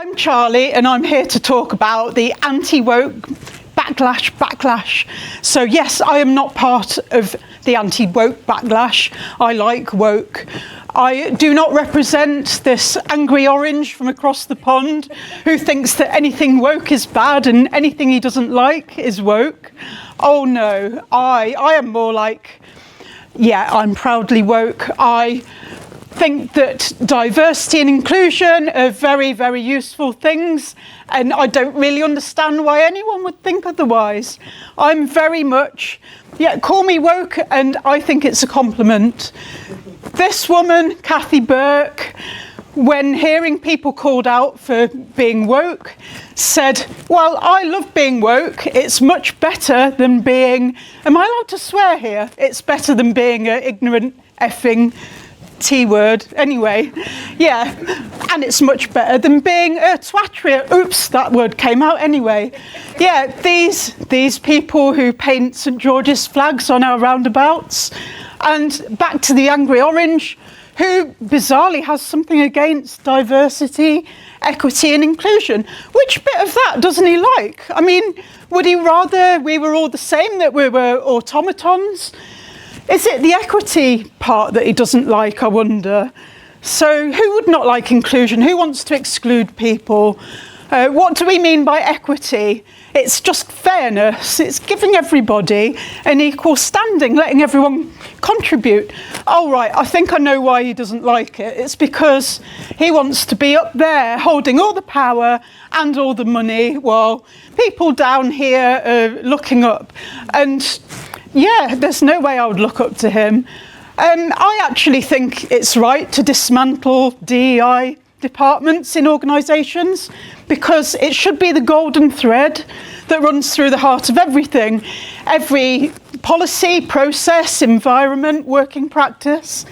I'm Charlie, and I'm here to talk about the anti-woke backlash. So yes, I am not part of the anti-woke backlash. I like woke. I do not represent this angry orange from across the pond who thinks that anything woke is bad and anything he doesn't like is woke. Oh no, I am more like, yeah, I'm proudly woke. I think that diversity and inclusion are very, very useful things, and I don't really understand why anyone would think otherwise. I'm very much, call me woke, and I think it's a compliment. This woman, Kathy Burke, when hearing people called out for being woke, said, well, I love being woke. It's much better than being, am I allowed to swear here? It's better than being an ignorant effing T-word, anyway, yeah, and it's much better than being a twatria. Oops, that word came out anyway. Yeah, these people who paint St George's flags on our roundabouts, and back to the angry orange, who bizarrely has something against diversity, equity and inclusion. Which bit of that doesn't he like? I mean, would he rather we were all the same, that we were automatons? Is it the equity part that he doesn't like, I wonder? So who would not like inclusion? Who wants to exclude people? What do we mean by equity? It's just fairness. It's giving everybody an equal standing, letting everyone contribute. Oh, right, I think I know why he doesn't like it. It's because he wants to be up there holding all the power and all the money while people down here are looking up. And yeah, there's no way I would look up to him. I actually think it's right to dismantle DEI departments in organisations, because it should be the golden thread that runs through the heart of everything. Every policy, process, environment, working practice.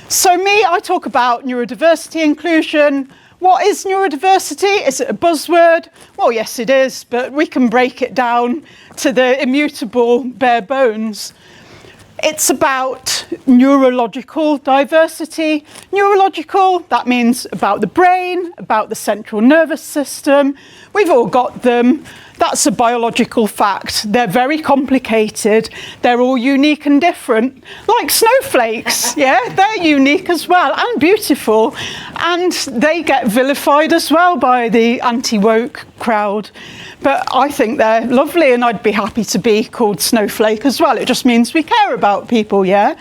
So I talk about neurodiversity inclusion. What is neurodiversity? Is it a buzzword? Well, yes, it is, but we can break it down to the immutable bare bones. It's about neurological diversity. Neurological, that means about the brain, about the central nervous system. We've all got them. That's a biological fact. They're very complicated. They're all unique and different, like snowflakes. Yeah, they're unique as well and beautiful. And they get vilified as well by the anti-woke crowd. But I think they're lovely, and I'd be happy to be called snowflake as well. It just means we care about people, yeah?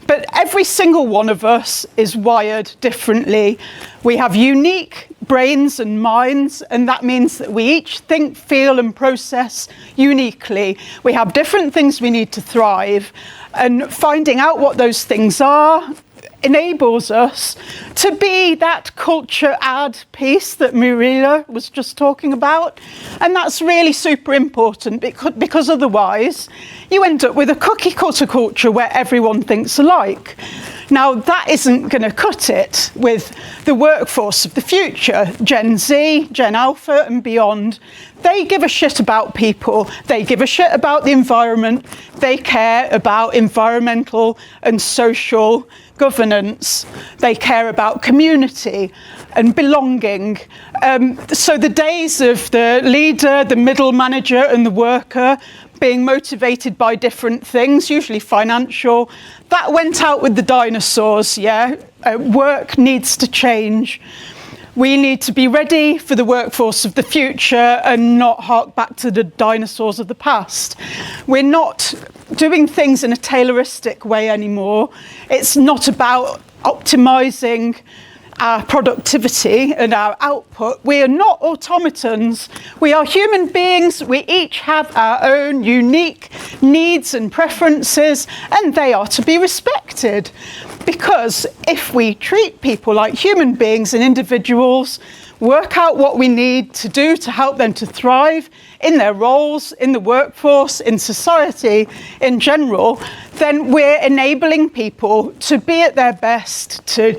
But every single one of us is wired differently. We have unique brains and minds, and that means that we each think, feel and process uniquely. We have different things we need to thrive, and finding out what those things are enables us to be that culture add piece that Maria was just talking about. And that's really super important, because otherwise you end up with a cookie cutter culture where everyone thinks alike. Now, that isn't going to cut it with the workforce of the future, Gen Z, Gen Alpha and beyond. They give a shit about people. They give a shit about the environment. They care about environmental and social governance. They care about community and belonging. So the days of the leader, the middle manager and the worker being motivated by different things, usually financial, that went out with the dinosaurs, yeah? Work needs to change. We need to be ready for the workforce of the future and not hark back to the dinosaurs of the past. We're not doing things in a Tayloristic way anymore. It's not about optimising our productivity and our output. We are not automatons. We are human beings. We each have our own unique needs and preferences, and they are to be respected. Because if we treat people like human beings and individuals, work out what we need to do to help them to thrive in their roles, in the workforce, in society in general, then we're enabling people to be at their best, to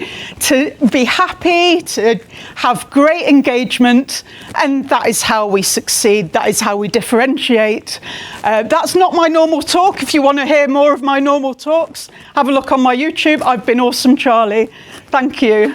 be happy, to have great engagement, and that is how we succeed, that is how we differentiate. That's not my normal talk. If you want to hear more of my normal talks, have a look on my YouTube. I've been Ausome Charlie. Thank you.